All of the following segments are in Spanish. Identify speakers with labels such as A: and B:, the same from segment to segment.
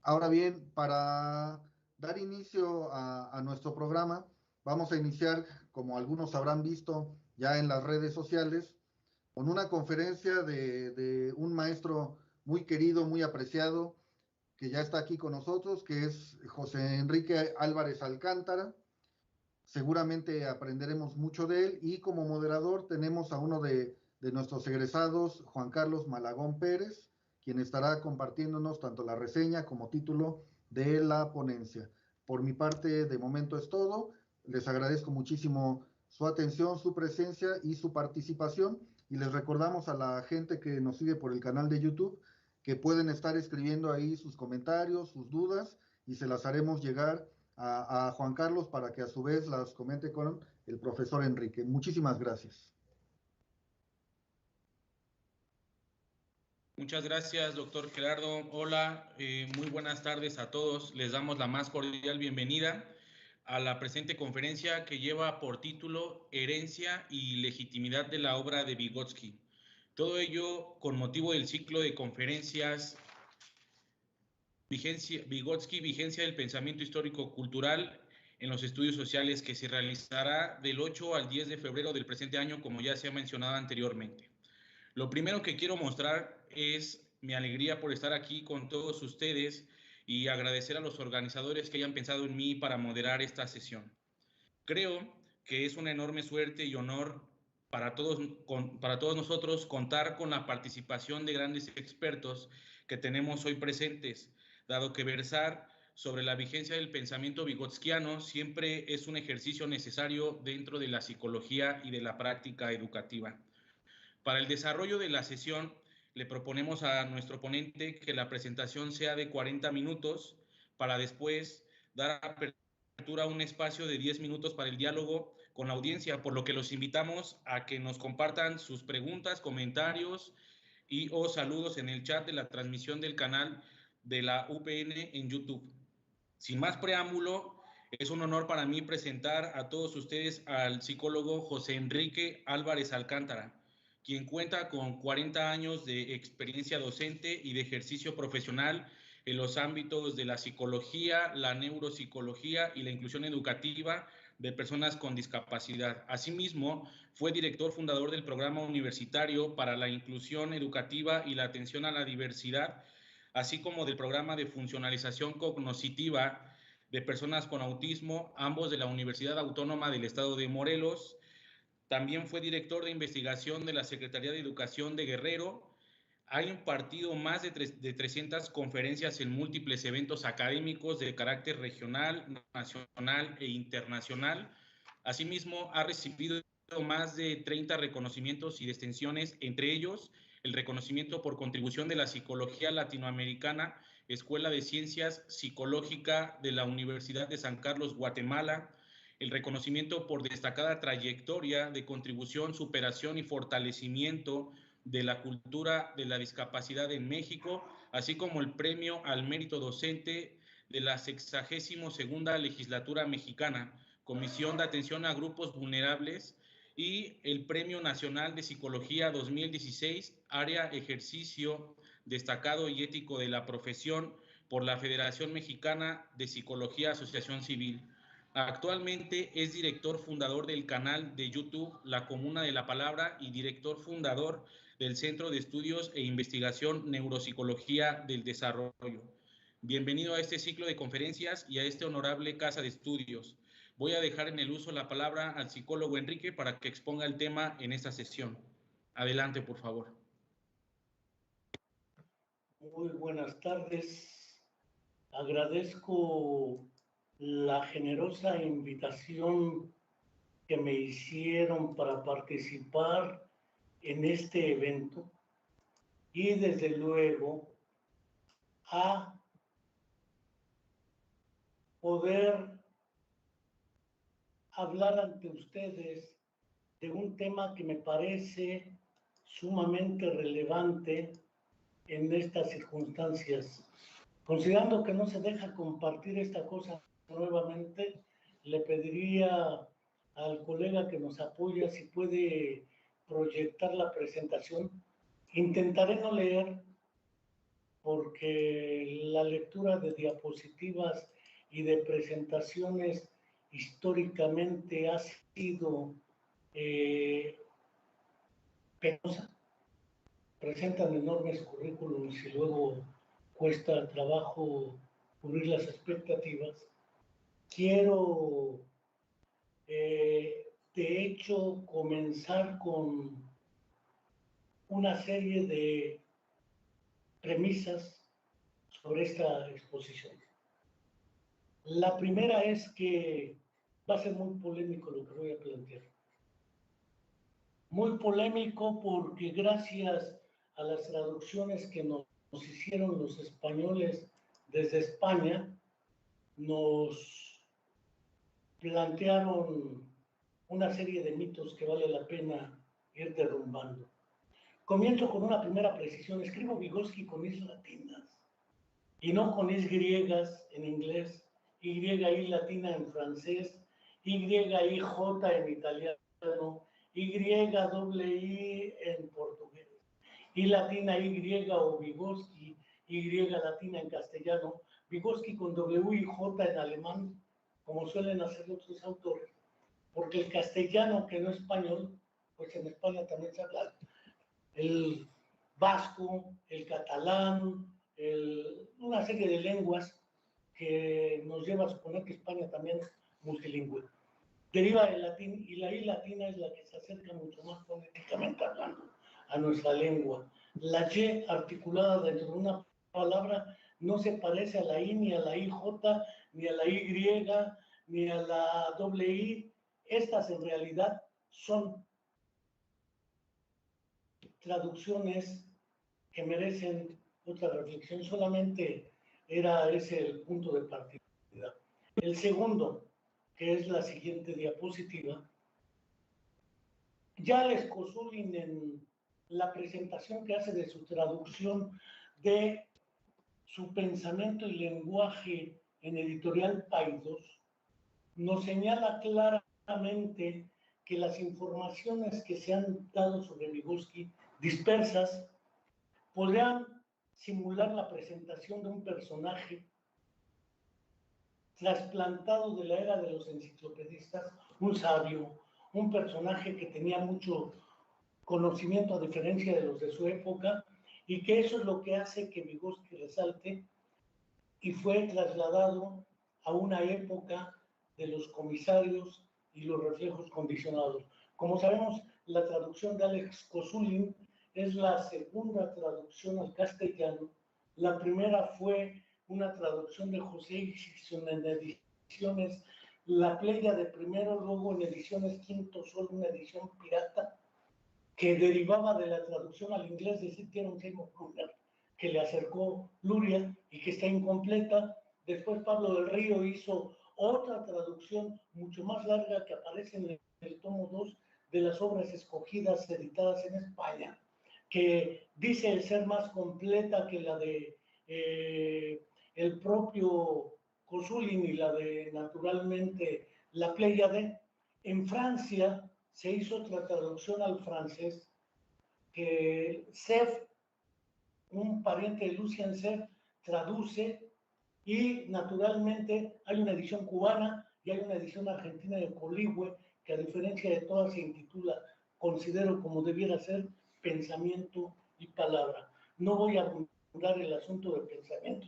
A: Ahora bien, para dar inicio a nuestro programa, vamos a iniciar, como algunos habrán visto ya en las redes sociales, con una conferencia de un maestro muy querido, muy apreciado, que ya está aquí con nosotros, que es José Enrique Álvarez Alcántara. Seguramente aprenderemos mucho de él y como moderador tenemos a uno de nuestros egresados, Juan Carlos Malagón Pérez, quien estará compartiéndonos tanto la reseña como título de la ponencia. Por mi parte, de momento es todo. Les agradezco muchísimo su atención, su presencia y su participación. Y les recordamos a la gente que nos sigue por el canal de YouTube que pueden estar escribiendo ahí sus comentarios, sus dudas, y se las haremos llegar a Juan Carlos para que a su vez las comente con el profesor Enrique. Muchísimas gracias.
B: Muchas gracias, doctor Gerardo. Hola, muy buenas tardes a todos. Les damos la más cordial bienvenida a la presente conferencia que lleva por título Herencia y legitimidad de la obra de Vygotsky. Todo ello con motivo del ciclo de conferencias Vygotsky, vigencia del pensamiento histórico-cultural en los estudios sociales, que se realizará del 8 al 10 de febrero del presente año, como ya se ha mencionado anteriormente. Lo primero que quiero mostrar es mi alegría por estar aquí con todos ustedes y agradecer a los organizadores que hayan pensado en mí para moderar esta sesión. Creo que es una enorme suerte y honor para todos nosotros contar con la participación de grandes expertos que tenemos hoy presentes, dado que versar sobre la vigencia del pensamiento vygotskiano siempre es un ejercicio necesario dentro de la psicología y de la práctica educativa. Para el desarrollo de la sesión, le proponemos a nuestro ponente que la presentación sea de 40 minutos para después dar apertura a un espacio de 10 minutos para el diálogo con la audiencia, por lo que los invitamos a que nos compartan sus preguntas, comentarios y o saludos en el chat de la transmisión del canal de la UPN en YouTube. Sin más preámbulo, es un honor para mí presentar a todos ustedes al psicólogo José Enrique Álvarez Alcántara, quien cuenta con 40 años de experiencia docente y de ejercicio profesional en los ámbitos de la psicología, la neuropsicología y la inclusión educativa de personas con discapacidad. Asimismo, fue director fundador del Programa Universitario para la Inclusión Educativa y la Atención a la Diversidad, así como del Programa de Funcionalización Cognitiva de Personas con Autismo, ambos de la Universidad Autónoma del Estado de Morelos. También fue director de investigación de la Secretaría de Educación de Guerrero. Ha impartido más de 300 conferencias en múltiples eventos académicos de carácter regional, nacional e internacional. Asimismo, ha recibido más de 30 reconocimientos y distinciones, entre ellos el reconocimiento por contribución de la Psicología Latinoamericana, Escuela de Ciencias Psicológica de la Universidad de San Carlos, Guatemala, el reconocimiento por destacada trayectoria de contribución, superación y fortalecimiento de la cultura de la discapacidad en México, así como el premio al mérito docente de la 62ª legislatura mexicana, Comisión de Atención a Grupos Vulnerables, y el Premio Nacional de Psicología 2016, área ejercicio destacado y ético de la profesión por la Federación Mexicana de Psicología Asociación Civil. Actualmente es director fundador del canal de YouTube La Comuna de la Palabra y director fundador del Centro de Estudios e Investigación Neuropsicología del Desarrollo. Bienvenido a este ciclo de conferencias y a esta honorable casa de estudios. Voy a dejar en el uso la palabra al psicólogo Enrique para que exponga el tema en esta sesión. Adelante, por favor.
C: Muy buenas tardes. Agradezco la generosa invitación que me hicieron para participar en este evento y desde luego a poder hablar ante ustedes de un tema que me parece sumamente relevante en estas circunstancias. Considerando que no se deja compartir esta cosa nuevamente, le pediría al colega que nos apoya si puede proyectar la presentación. Intentaré no leer porque la lectura de diapositivas y de presentaciones históricamente ha sido penosa. Presentan enormes currículums y luego cuesta trabajo cubrir las expectativas. Quiero, de hecho, comenzar con una serie de premisas sobre esta exposición. La primera es que va a ser muy polémico lo que voy a plantear. Muy polémico porque gracias a las traducciones que nos hicieron los españoles desde España, nos plantearon una serie de mitos que vale la pena ir derrumbando. Comienzo con una primera precisión. Escribo Vygotsky con is latinas y no con is griegas en inglés, y latina en francés, y j en italiano, y en portugués, y latina y o Vygotsky, y latina en castellano, Vygotsky con w y j en alemán, como suelen hacer otros autores, porque el castellano, que no es español, pues en España también se habla el vasco, el catalán, una serie de lenguas que nos lleva a suponer que España también es multilingüe. Deriva del latín, y la I latina es la que se acerca mucho más fonéticamente hablando a nuestra lengua. La Y articulada dentro de una palabra no se parece a la I, ni a la IJ, ni a la Y, ni a la doble I. Estas en realidad son traducciones que merecen otra reflexión. Solamente era ese el punto de partida. El segundo, que es la siguiente diapositiva, ya Alex Kossulin, en la presentación que hace de su traducción de su pensamiento y lenguaje en editorial Paidós, nos señala claramente que las informaciones que se han dado sobre Vygotsky, dispersas, podrían simular la presentación de un personaje trasplantado de la era de los enciclopedistas, un sabio, un personaje que tenía mucho conocimiento a diferencia de los de su época, y que eso es lo que hace que Vygotsky resalte y fue trasladado a una época de los comisarios y los reflejos condicionados. Como sabemos, la traducción de Alex Kossulin es la segunda traducción al castellano. La primera fue una traducción de José Isidson en ediciones La Pléyade primero, luego en ediciones Quinto Sol, una edición pirata, que derivaba de la traducción al inglés de St. Seymour Brunner, que le acercó Luria y que está incompleta. Después Pablo del Río hizo otra traducción mucho más larga que aparece en el tomo 2 de las obras escogidas editadas en España, que dice ser más completa que la de el propio Kossulin y la de, naturalmente, La Pléyade. En Francia se hizo otra traducción al francés que Seff, un pariente de Lucien Seff, traduce, y naturalmente hay una edición cubana y hay una edición argentina de Coligüe, que a diferencia de todas se intitula, considero como debiera ser, Pensamiento y Palabra. No voy a abundar el asunto de pensamiento,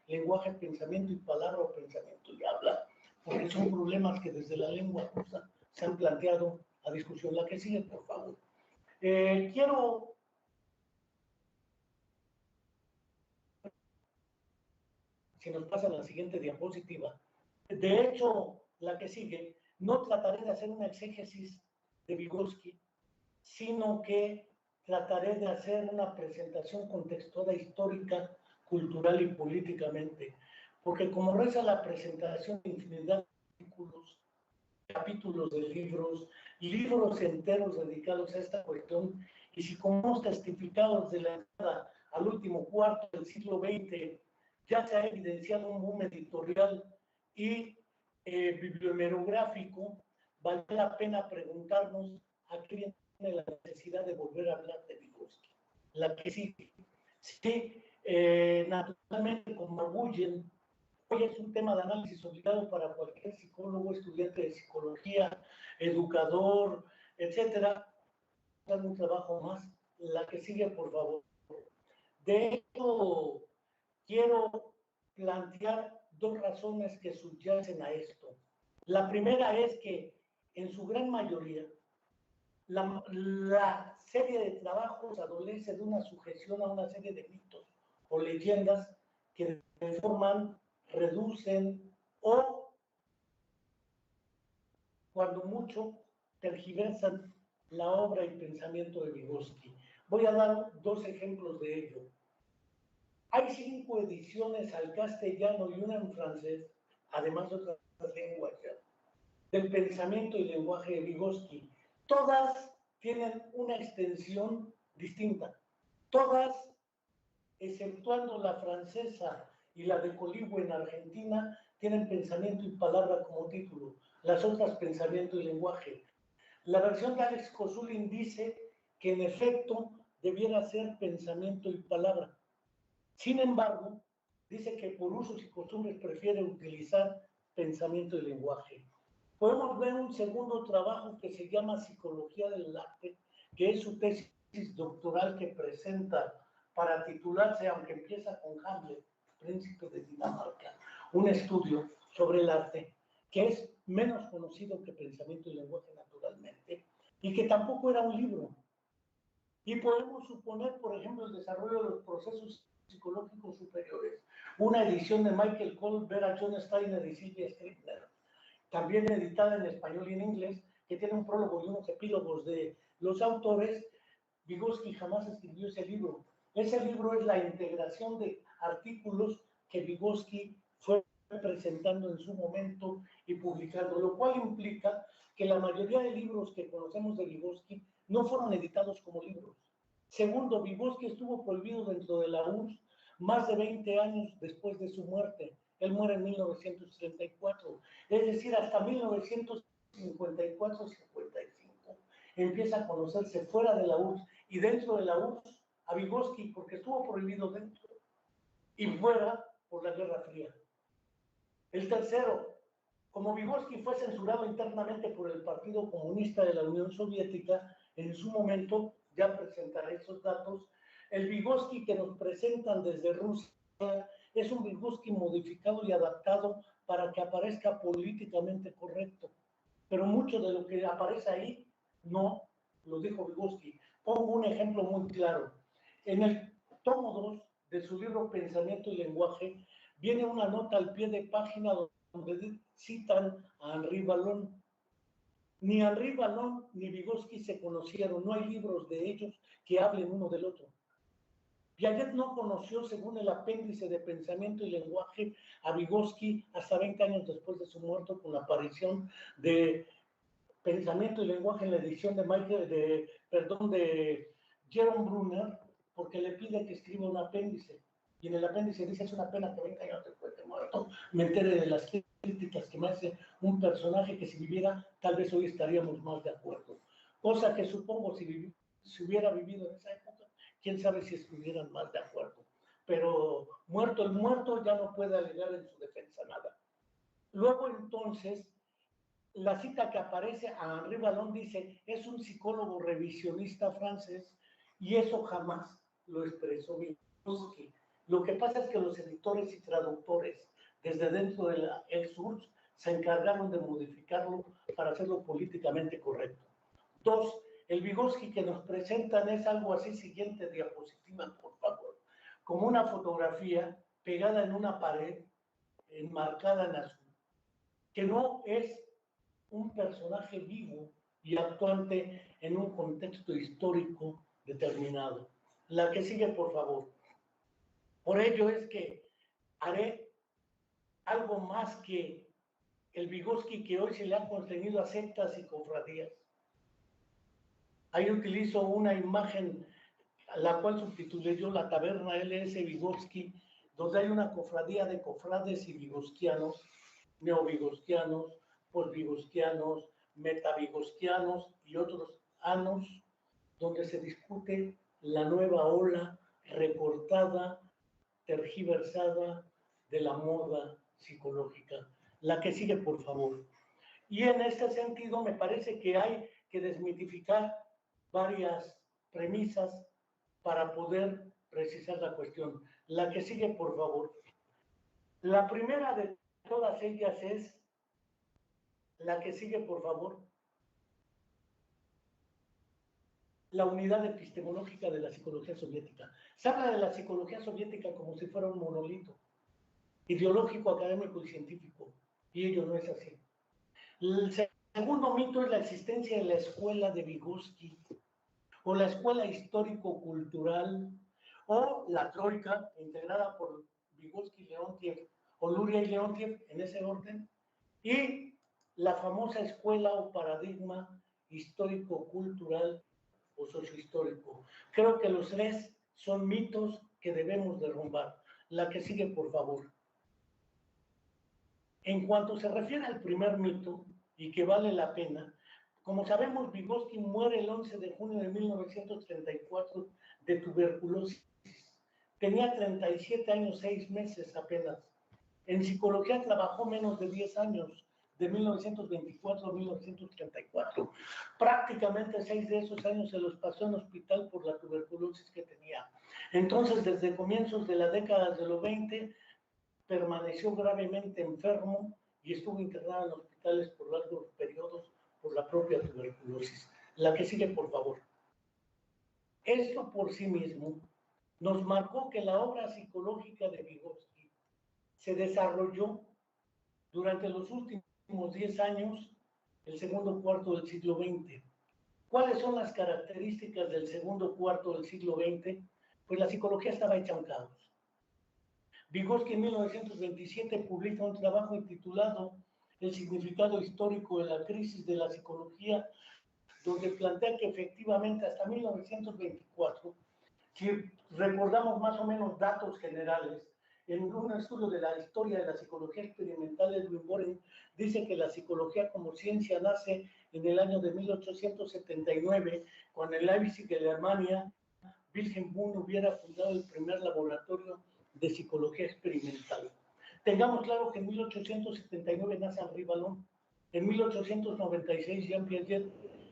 C: lenguaje, pensamiento y palabra, o pensamiento y habla, porque son problemas que desde la lengua rusa se han planteado a discusión. La que sigue, por favor. Quiero si nos pasa la siguiente diapositiva. De hecho, la que sigue, no trataré de hacer una exégesis de Vygotsky, sino que trataré de hacer una presentación contextuada histórica, cultural y políticamente, porque como reza la presentación de infinidad de artículos, capítulos de libros enteros dedicados a esta cuestión, y si como hemos testificado desde la entrada al último cuarto del siglo XX, ya se ha evidenciado un boom editorial y bibliomerográfico, vale la pena preguntarnos a quién tiene la necesidad de volver a hablar de Vygotsky. La que sigue. Sí, Naturalmente, como arguyen, hoy es un tema de análisis obligado para cualquier psicólogo, estudiante de psicología, educador, etcétera. Un trabajo más. La que sigue, por favor. De hecho, quiero plantear dos razones que subyacen a esto. La primera es que, en su gran mayoría, la serie de trabajos adolece de una sujeción a una serie de mitos o leyendas que deforman, reducen o, cuando mucho, tergiversan la obra y pensamiento de Vygotsky. Voy a dar dos ejemplos de ello. Hay 5 ediciones al castellano y una en francés, además de otras lenguas ya, del pensamiento y lenguaje de Vygotsky. Todas tienen una extensión distinta. Todas, exceptuando la francesa y la de Coligüe en Argentina, tienen pensamiento y palabra como título. Las otras, pensamiento y lenguaje. La versión de Alex Kosulin dice que en efecto debiera ser pensamiento y palabra. Sin embargo, dice que por usos y costumbres prefiere utilizar pensamiento y lenguaje. Podemos ver un segundo trabajo que se llama Psicología del Arte, que es su tesis doctoral que presenta para titularse, aunque empieza con Hamlet, príncipe de Dinamarca, un estudio sobre el arte, que es menos conocido que Pensamiento y Lenguaje naturalmente, y que tampoco era un libro. Y podemos suponer, por ejemplo, el desarrollo de los procesos psicológicos superiores, una edición de Michael Cole, Vera John Steiner y Silvia Scribner, también editada en español y en inglés, que tiene un prólogo y unos epílogos de los autores. Vygotsky jamás escribió ese libro. Ese libro es la integración de artículos que Vygotsky fue presentando en su momento y publicando, lo cual implica que la mayoría de libros que conocemos de Vygotsky no fueron editados como libros. Segundo, Vygotsky estuvo prohibido dentro de la URSS más de 20 años después de su muerte. Él muere en 1934, es decir, hasta 1954-55 empieza a conocerse fuera de la URSS y dentro de la URSS a Vygotsky, porque estuvo prohibido dentro y fuera por la Guerra Fría. El tercero, como Vygotsky fue censurado internamente por el Partido Comunista de la Unión Soviética, en su momento, ya presentaré esos datos, el Vygotsky que nos presentan desde Rusia es un Vygotsky modificado y adaptado para que aparezca políticamente correcto. Pero mucho de lo que aparece ahí no lo dijo Vygotsky. Pongo un ejemplo muy claro. En el tomo 2 de su libro Pensamiento y Lenguaje viene una nota al pie de página donde citan a Henri Vallon. Ni Henri Vallon ni Vygotsky se conocieron, no hay libros de ellos que hablen uno del otro. Piaget no conoció, según el apéndice de Pensamiento y Lenguaje, a Vygotsky hasta 20 años después de su muerte, con la aparición de Pensamiento y Lenguaje en la edición de Jerome Brunner, porque le pide que escriba un apéndice. Y en el apéndice dice: es una pena que 20 años después de muerto me entere de las críticas que me hace un personaje que, si viviera, tal vez hoy estaríamos más de acuerdo. Cosa que supongo, si hubiera vivido en esa época, quién sabe si estuvieran más de acuerdo. Pero muerto el muerto, ya no puede alegar en su defensa nada. Luego, entonces, la cita que aparece a Henri Vallon dice: es un psicólogo revisionista francés, y eso jamás lo expresó Vygotsky. Lo que pasa es que los editores y traductores desde dentro de la ex-URSS se encargaron de modificarlo para hacerlo políticamente correcto. 2. El Vygotsky que nos presentan es algo así, siguiente diapositiva, por favor, como una fotografía pegada en una pared, enmarcada en azul, que no es un personaje vivo y actuante en un contexto histórico determinado. La que sigue, por favor. Por ello es que haré algo más que el Vygotsky que hoy se le ha contenido a sectas y cofradías. Ahí utilizo una imagen, la cual subtitulé yo La Taberna LS Vygotsky, donde hay una cofradía de cofrades y vygotskianos, neovygotskianos, postvygotskianos, metavygotskianos y otros anos, donde se discute la nueva ola recortada tergiversada de la moda psicológica. La que sigue, por favor. Y en este sentido me parece que hay que desmitificar varias premisas para poder precisar la cuestión. La que sigue, por favor. La primera de todas ellas es, la que sigue, por favor, la unidad epistemológica de la psicología soviética. Se habla de la psicología soviética como si fuera un monolito ideológico, académico y científico, y ello no es así. El segundo mito es la existencia de la escuela de Vygotsky, o la escuela histórico-cultural, o la troika, integrada por Vygotsky, Leontiev, o Luria y Leontiev, en ese orden, y la famosa escuela o paradigma histórico-cultural o sociohistórico. Creo que los tres son mitos que debemos derrumbar. La que sigue, por favor. En cuanto se refiere al primer mito, y que vale la pena, como sabemos, Vygotsky muere el 11 de junio de 1934 de tuberculosis. Tenía 37 años, 6 meses apenas. En psicología trabajó menos de 10 años, de 1924 a 1934. Prácticamente 6 de esos años se los pasó en hospital por la tuberculosis que tenía. Entonces, desde comienzos de la década de los 20, permaneció gravemente enfermo y estuvo internado en hospitales por largos periodos por la propia tuberculosis. La que sigue, por favor. Esto por sí mismo nos marcó que la obra psicológica de Vygotsky se desarrolló durante los últimos 10 años, el segundo cuarto del siglo XX. ¿Cuáles son las características del segundo cuarto del siglo XX? Pues la psicología estaba hecha un caos. Vygotsky en 1927 publica un trabajo intitulado El significado histórico de la crisis de la psicología, donde plantea que efectivamente hasta 1924, si recordamos más o menos datos generales, en un estudio de la historia de la psicología experimental, Edwin Boren dice que la psicología como ciencia nace en el año de 1879, cuando en Leipzig, en Alemania, Wilhelm Wundt hubiera fundado el primer laboratorio de psicología experimental. Tengamos claro que en 1879 nace Henri Vallon, en 1896 Jean Piaget,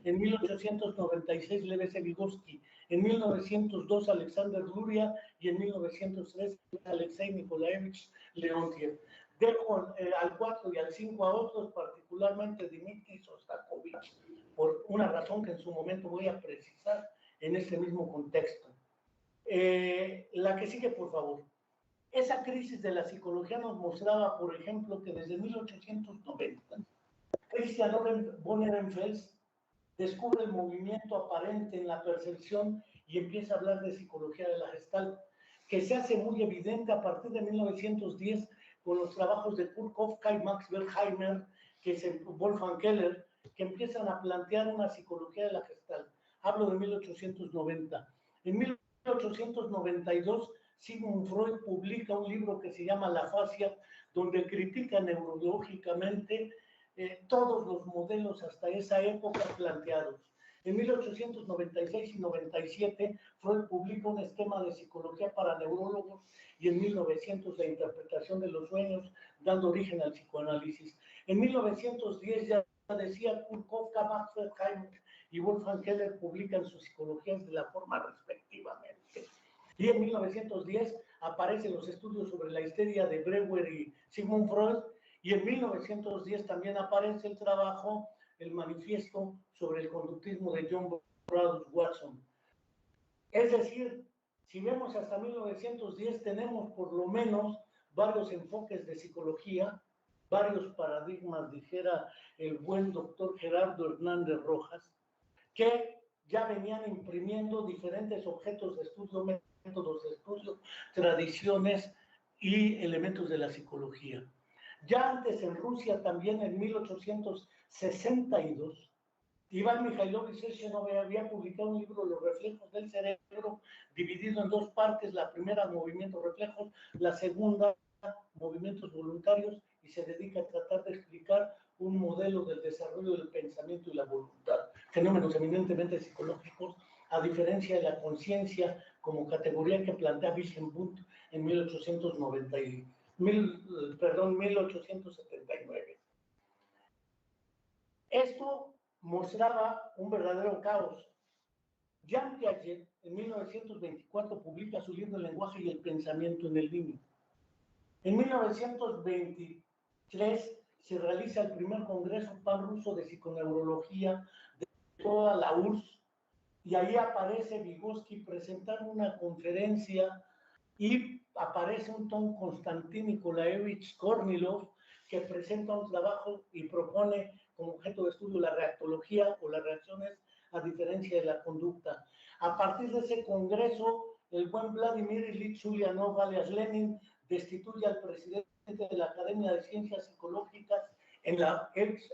C: en 1896 Lev Vygotsky, en 1902 Alexander Luria y en 1903 Alexei Nikolaevich Leontiev. Dejo al 4 y al 5 a otros, particularmente Dmitry Shostakovich, por una razón que en su momento voy a precisar en este mismo contexto. La que sigue, por favor. Esa crisis de la psicología nos mostraba, por ejemplo, que desde 1890, Christian von Ehrenfels descubre el movimiento aparente en la percepción y empieza a hablar de psicología de la Gestalt, que se hace muy evidente a partir de 1910 con los trabajos de Kurt Kafka y Max Wertheimer, que es Wolfgang Keller, que empiezan a plantear una psicología de la Gestalt. Hablo de 1890. En 1892, Sigmund Freud publica un libro que se llama La Afasia, donde critica neurológicamente todos los modelos hasta esa época planteados. En 1896 y 97, Freud publica un esquema de psicología para neurólogos y en 1900 la interpretación de los sueños, dando origen al psicoanálisis. En 1910 ya decía Kurt Kafka, Max Wertheimer y Wolfgang Keller publican sus psicologías de la forma respectivamente. Y en 1910 aparecen los estudios sobre la histeria de Breuer y Sigmund Freud, y en 1910 también aparece el trabajo, el manifiesto sobre el conductismo de John Bradus Watson. Es decir, si vemos hasta 1910, tenemos por lo menos varios enfoques de psicología, varios paradigmas, dijera el buen doctor Gerardo Hernández Rojas, que ya venían imprimiendo diferentes objetos de estudio, métodos de estudio, tradiciones y elementos de la psicología. Ya antes en Rusia, también en 1862, Iván Mikhailovich Sechenov había publicado un libro, Los reflejos del cerebro, dividido en dos partes, la primera, movimientos reflejos, la segunda, movimientos voluntarios, y se dedica a tratar de explicar un modelo del desarrollo del pensamiento y la voluntad, fenómenos eminentemente psicológicos, a diferencia de la conciencia como categoría que plantea Wilhelm Wundt en 1879. Esto mostraba un verdadero caos. Jean Piaget, en 1924, publica su libro El lenguaje y el pensamiento en el niño. En 1923 se realiza el primer congreso panruso de psiconeurología de toda la URSS, y ahí aparece Vygotsky presentando una conferencia, y aparece un Tom Konstantin Nikolaevich Kornilov, que presenta un trabajo y propone como objeto de estudio la reactología o las reacciones a diferencia de la conducta. A partir de ese congreso, el buen Vladimir Ilich Ulyanov, alias Lenin, destituye al presidente de la Academia de Ciencias Psicológicas ya en la URSS,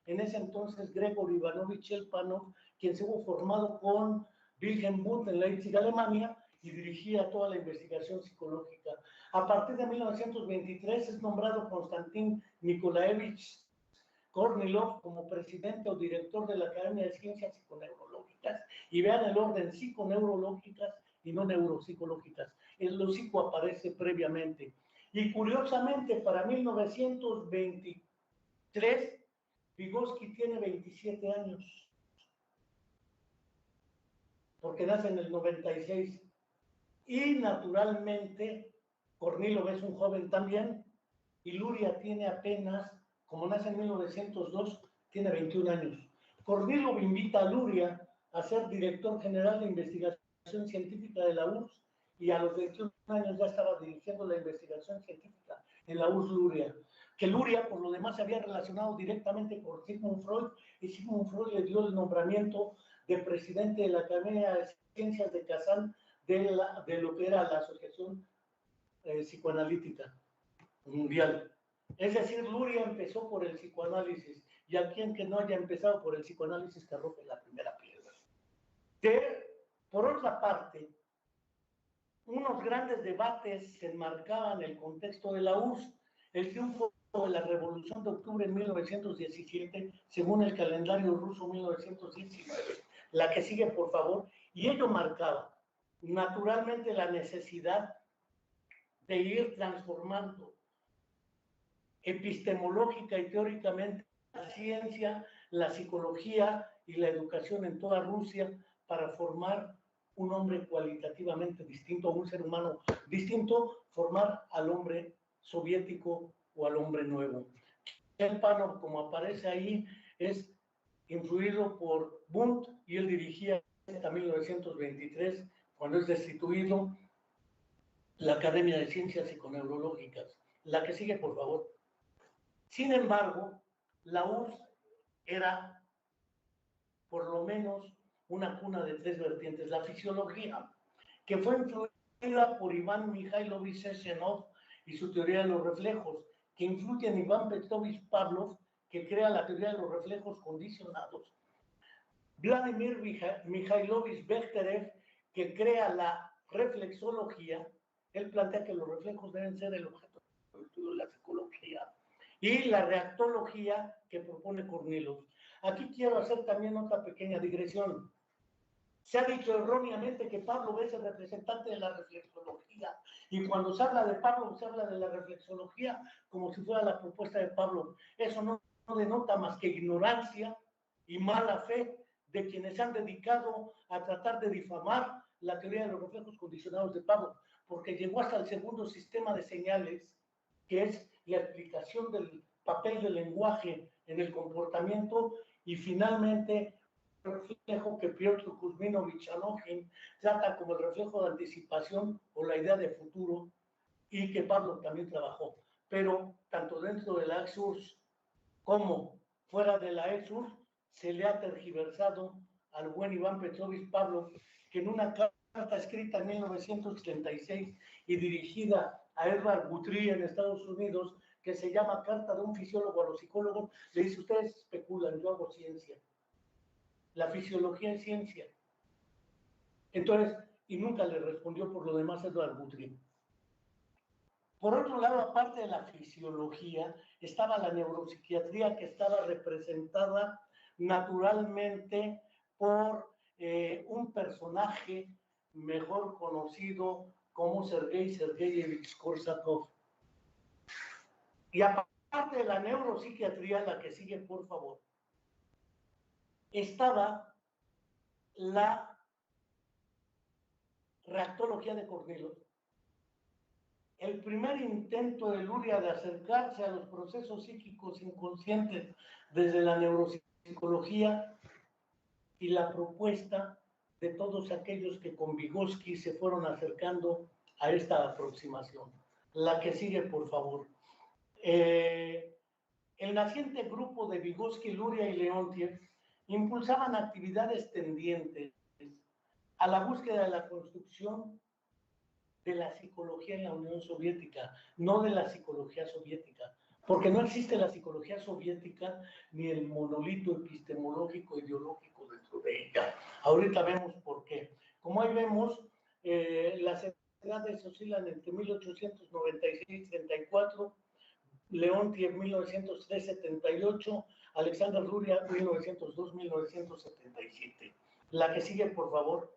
C: en ese entonces Gregory Ivanovich Elpanov, quien se hubo formado con Wilhelm Wundt en Leipzig, Alemania, y dirigía toda la investigación psicológica. A partir de 1923 es nombrado Konstantin Nikolaevich Kornilov como presidente o director de la Academia de Ciencias Psiconeurológicas, y vean el orden: psiconeurológicas y no neuropsicológicas. El psico aparece previamente. Y curiosamente, para 1923, Vygotsky tiene 27 años, porque nace en el 96. Y naturalmente, Kornilov es un joven también, y Luria tiene apenas, como nace en 1902, tiene 21 años. Kornilov invita a Luria a ser director general de investigación científica de la URSS, y a los 21 años ya estaba dirigiendo la investigación científica en la URSS Luria. Que Luria, por lo demás, se había relacionado directamente con Sigmund Freud, y Sigmund Freud le dio el nombramiento de presidente de la Academia de Ciencias de Kazán, de lo que era la Asociación Psicoanalítica Mundial. Es decir, Luria empezó por el psicoanálisis, y a quien que no haya empezado por el psicoanálisis que rompe la primera piedra. Por otra parte, unos grandes debates se enmarcaban en el contexto de la URSS. El triunfo de la Revolución de Octubre en 1917, según el calendario ruso 1919. La que sigue, por favor. Y ello marcaba naturalmente la necesidad de ir transformando epistemológica y teóricamente la ciencia, la psicología y la educación en toda Rusia, para formar un hombre cualitativamente distinto, un ser humano distinto, formar al hombre soviético o al hombre nuevo. Elpanov, como aparece ahí, es influido por Wundt, y él dirigía hasta 1923, cuando es destituido, la Academia de Ciencias Psiconeurológicas. La que sigue, por favor. Sin embargo, la URSS era por lo menos una cuna de tres vertientes. La fisiología, que fue influida por Iván Mikhailovich Sechenov y su teoría de los reflejos, que influye en Iván Petrovich Pavlov, que crea la teoría de los reflejos condicionados. Vladimir Mikhailovich Bechterev, que crea la reflexología. Él plantea que los reflejos deben ser el objeto de la psicología. Y la reactología, que propone Kornilov. Aquí quiero hacer también otra pequeña digresión. Se ha dicho erróneamente que Pavlov es el representante de la reflexología, y cuando se habla de Pavlov se habla de la reflexología como si fuera la propuesta de Pavlov. Eso no denota más que ignorancia y mala fe de quienes se han dedicado a tratar de difamar la teoría de los reflejos condicionados de Pavlov, porque llegó hasta el segundo sistema de señales, que es la explicación del papel del lenguaje en el comportamiento, y finalmente el reflejo que Piotr Kuzminovich Anokhin trata como el reflejo de anticipación o la idea de futuro, y que Pavlov también trabajó. Pero tanto dentro de la ex-URSS como fuera de la ex-URSS se le ha tergiversado al buen Iván Petrovich Pavlov, que en una carta escrita en 1936 y dirigida a Edward Guthrie en Estados Unidos, que se llama Carta de un fisiólogo a los psicólogos, le dice: ustedes especulan, yo hago ciencia. La fisiología es ciencia. Entonces, y nunca le respondió por lo demás Edward Guthrie. Por otro lado, aparte de la fisiología, estaba la neuropsiquiatría, que estaba representada naturalmente por un personaje mejor conocido como Sergei Sergeyevich Korsakov. Y aparte de la neuropsiquiatría, la que sigue, por favor, estaba la reactología de Kornilov. El primer intento de Luria de acercarse a los procesos psíquicos inconscientes desde la neuropsicología y la propuesta de todos aquellos que con Vygotsky se fueron acercando a esta aproximación. La que sigue, por favor. El naciente grupo de Vygotsky, Luria y Leontiev impulsaban actividades tendientes a la búsqueda de la construcción de la psicología en la Unión Soviética, no de la psicología soviética, porque no existe la psicología soviética ni el monolito epistemológico ideológico dentro de ella. Ahorita vemos por qué. Como ahí vemos, las edades oscilan entre 1896 y 34, Leontiev 1903-78, Alexander Luria 1902-1977. La que sigue, por favor.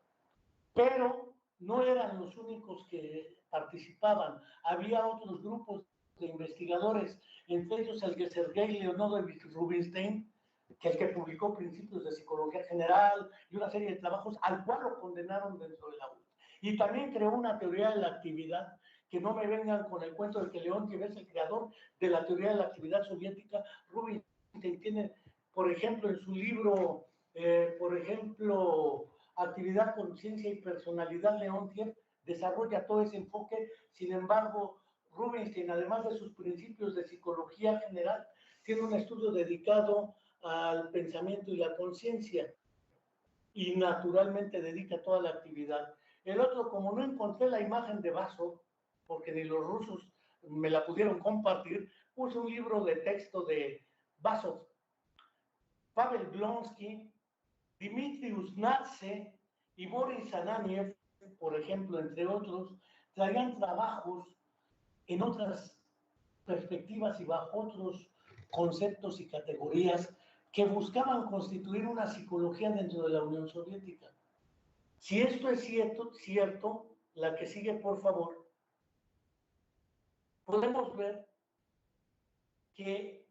C: Pero no eran los únicos que participaban. Había otros grupos de investigadores, entre ellos el de Sergei Leonidovich Rubinstein, que es el que publicó Principios de Psicología General y una serie de trabajos, al cual lo condenaron dentro de la URSS. Y también creó una teoría de la actividad, que no me vengan con el cuento de que Leontiev es el creador de la teoría de la actividad soviética. Rubinstein tiene, por ejemplo, en su libro, Actividad, Conciencia y Personalidad, Leontiev desarrolla todo ese enfoque. Sin embargo, Rubinstein, además de sus principios de psicología general, tiene un estudio dedicado al pensamiento y la conciencia, y naturalmente dedica toda la actividad. El otro, como no encontré la imagen de Basov, porque ni los rusos me la pudieron compartir, puse un libro de texto de Basov, Pavel Blonsky, Dmitry Uznadze y Boris Ananiev, por ejemplo, entre otros, traían trabajos en otras perspectivas y bajo otros conceptos y categorías que buscaban constituir una psicología dentro de la Unión Soviética. Si esto es cierto, la que sigue, por favor, podemos ver que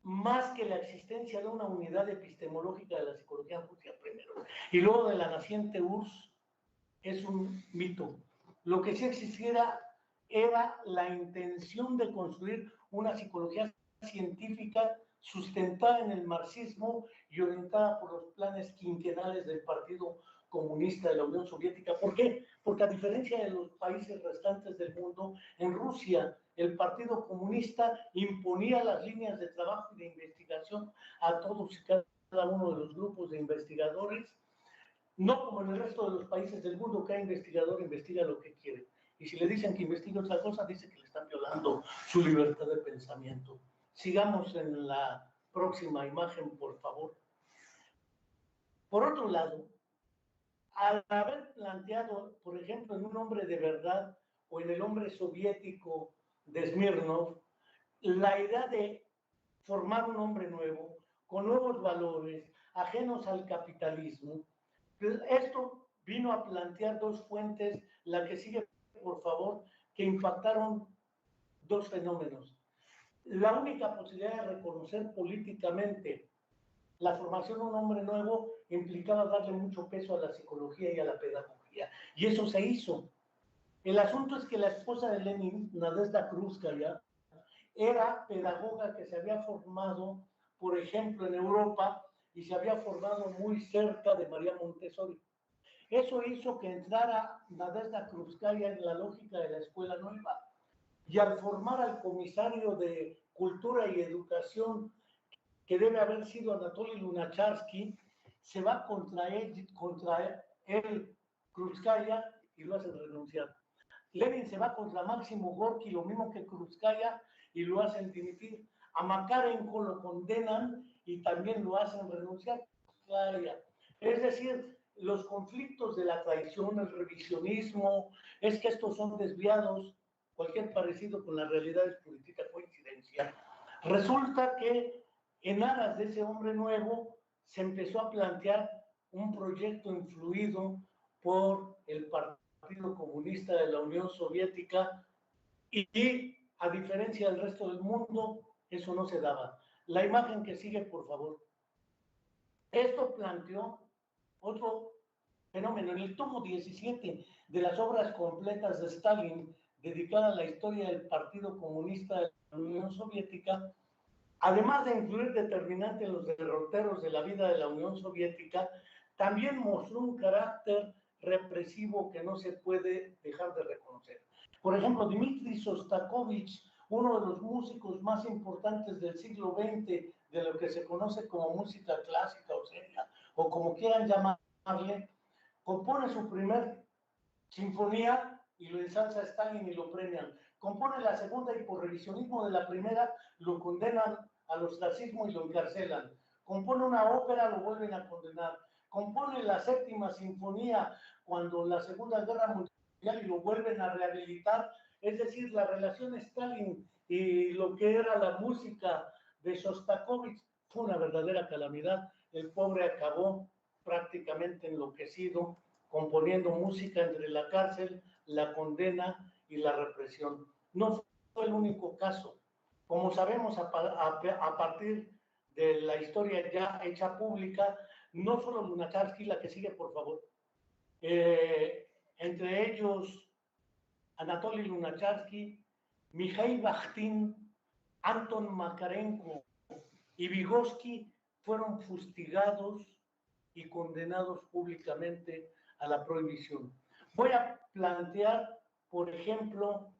C: más que la existencia de una unidad epistemológica de la psicología en Rusia primero, y luego de la naciente URSS, es un mito. Lo que sí existiera era la intención de construir una psicología científica sustentada en el marxismo y orientada por los planes quinquenales del Partido Comunista de la Unión Soviética. ¿Por qué? Porque a diferencia de los países restantes del mundo, en Rusia el Partido Comunista imponía las líneas de trabajo y de investigación a todos y cada uno de los grupos de investigadores, no como en el resto de los países del mundo, cada investigador investiga lo que quiere. Y si le dicen que investigue otra cosa, dice que le están violando su libertad de pensamiento. Sigamos en la próxima imagen, por favor. Por otro lado, al haber planteado, por ejemplo, en Un hombre de verdad o en El hombre soviético de Smirnov, la idea de formar un hombre nuevo, con nuevos valores, ajenos al capitalismo, esto vino a plantear dos fuentes, la que sigue, por favor, que impactaron dos fenómenos. La única posibilidad de reconocer políticamente la formación de un hombre nuevo implicaba darle mucho peso a la psicología y a la pedagogía, y eso se hizo. El asunto es que la esposa de Lenin, Nadezhda Krúpskaya, era pedagoga que se había formado, por ejemplo, en Europa, y se había formado muy cerca de María Montessori. Eso hizo que entrara Nadezhda Krúpskaya en la lógica de la escuela nueva. Y al formar al comisario de Cultura y Educación, que debe haber sido Anatoly Lunacharsky, se va contra él Krúpskaya y lo hacen renunciar. Lenin se va contra Máximo Gorki, lo mismo que Krúpskaya, y lo hacen dimitir. A Makarenko lo condenan y también lo hacen renunciar. Es decir, los conflictos de la traición, el revisionismo, es que estos son desviados, cualquier parecido con la realidad es política coincidencia. Resulta que en aras de ese hombre nuevo se empezó a plantear un proyecto influido por el Partido Partido Comunista de la Unión Soviética y a diferencia del resto del mundo, eso no se daba. La imagen que sigue, por favor. Esto planteó otro fenómeno. En el tomo 17 de las obras completas de Stalin, dedicada a la historia del Partido Comunista de la Unión Soviética, además de influir determinante en los derroteros de la vida de la Unión Soviética, también mostró un carácter represivo que no se puede dejar de reconocer. Por ejemplo, Dmitri Shostakovich, uno de los músicos más importantes del siglo XX, de lo que se conoce como música clásica o seria, o como quieran llamarle, compone su primer sinfonía y lo ensalza a Stalin y lo premian. Compone la segunda y por revisionismo de la primera lo condenan al ostracismo y lo encarcelan. Compone una ópera, lo vuelven a condenar. Compone la séptima sinfonía cuando la Segunda Guerra Mundial y lo vuelven a rehabilitar. Es decir, la relación Stalin y lo que era la música de Shostakovich fue una verdadera calamidad. El pobre acabó prácticamente enloquecido, componiendo música entre la cárcel, la condena y la represión. No fue el único caso. Como sabemos, a partir de la historia ya hecha pública, no solo Lunacharsky, la que sigue, por favor, entre ellos Anatoly Lunacharsky, Mikhail Bakhtin, Anton Makarenko y Vygotsky fueron fustigados y condenados públicamente a la prohibición. Voy a plantear, por ejemplo,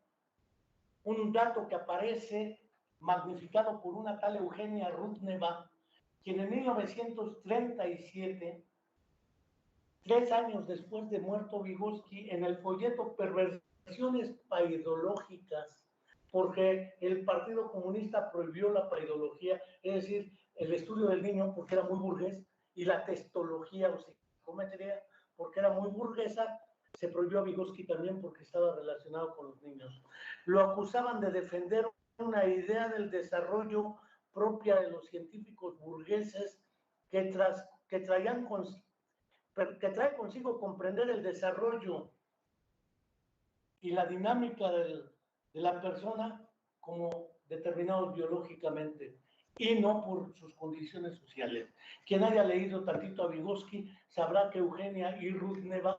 C: un dato que aparece magnificado por una tal Eugenia Rudneva, quien en 1937, 3 años después de muerto Vygotsky, en el folleto Perversiones paidológicas, porque el Partido Comunista prohibió la paidología, es decir, el estudio del niño porque era muy burgués, y la testología o psicometría porque era muy burguesa, se prohibió a Vygotsky también porque estaba relacionado con los niños. Lo acusaban de defender una idea del desarrollo propia de los científicos burgueses que trae consigo comprender el desarrollo y la dinámica de la persona como determinados biológicamente y no por sus condiciones sociales. Quien haya leído tantito a Vygotsky sabrá que Eugenia y Rudneva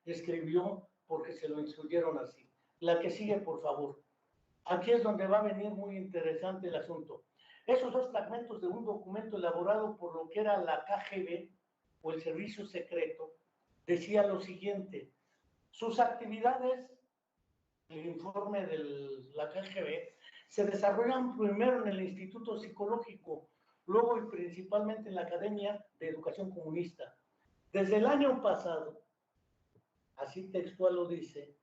C: escribió porque se lo instruyeron así. La que sigue, por favor. Aquí es donde va a venir muy interesante el asunto. Esos 2 fragmentos de un documento elaborado por lo que era la KGB o el Servicio Secreto decía lo siguiente: sus actividades, el informe de la KGB, se desarrollan primero en el Instituto Psicológico, luego y principalmente en la Academia de Educación Comunista. Desde el año pasado, así textual lo dice,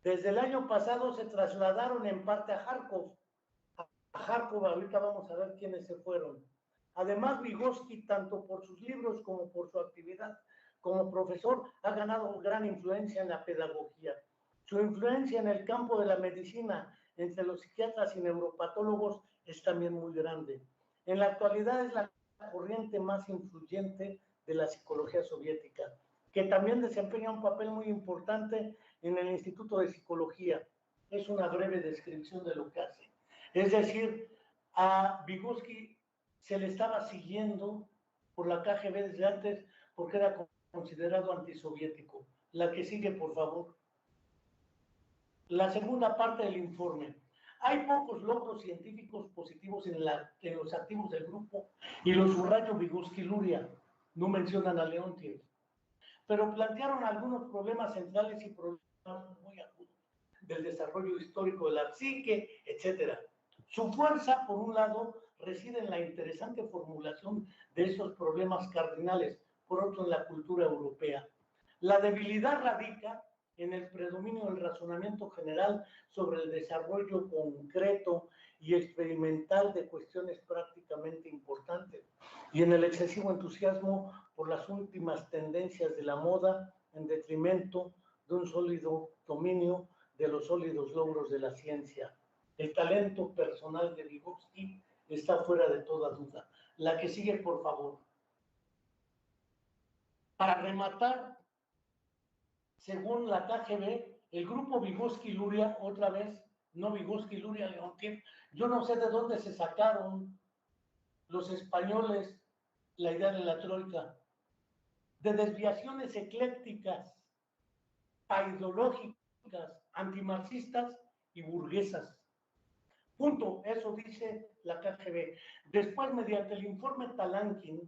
C: desde el año pasado se trasladaron en parte a Kharkov. A Kharkov, ahorita vamos a ver quiénes se fueron. Además, Vygotsky, tanto por sus libros como por su actividad como profesor, ha ganado gran influencia en la pedagogía. Su influencia en el campo de la medicina entre los psiquiatras y neuropatólogos es también muy grande. En la actualidad es la corriente más influyente de la psicología soviética, que también desempeña un papel muy importante en el Instituto de Psicología. Es una breve descripción de lo que hace. Es decir, a Vygotsky se le estaba siguiendo por la KGB desde antes porque era considerado antisoviético. La que sigue, por favor. La segunda parte del informe. Hay pocos logros científicos positivos en los activos del grupo y los subrayo Vygotsky y Luria. No mencionan a Leontiev. Pero plantearon algunos problemas centrales y problemas muy agudos del desarrollo histórico de la psique, etc. Su fuerza, por un lado, reside en la interesante formulación de esos problemas cardinales, por otro, en la cultura europea. La debilidad radica en el predominio del razonamiento general sobre el desarrollo concreto y experimental de cuestiones prácticamente importantes, y en el excesivo entusiasmo por las últimas tendencias de la moda en detrimento de un sólido dominio de los sólidos logros de la ciencia. El talento personal de Vygotsky está fuera de toda duda. La que sigue, por favor. Para rematar, según la KGB, el grupo Vygotsky-Luria, otra vez, no Vygotsky-Luria-Leontiev, yo no sé de dónde se sacaron los españoles la idea de la troika, de desviaciones eclécticas, ideológicas, antimarxistas y burguesas. Punto, eso dice la KGB. Después, mediante el informe Talankin,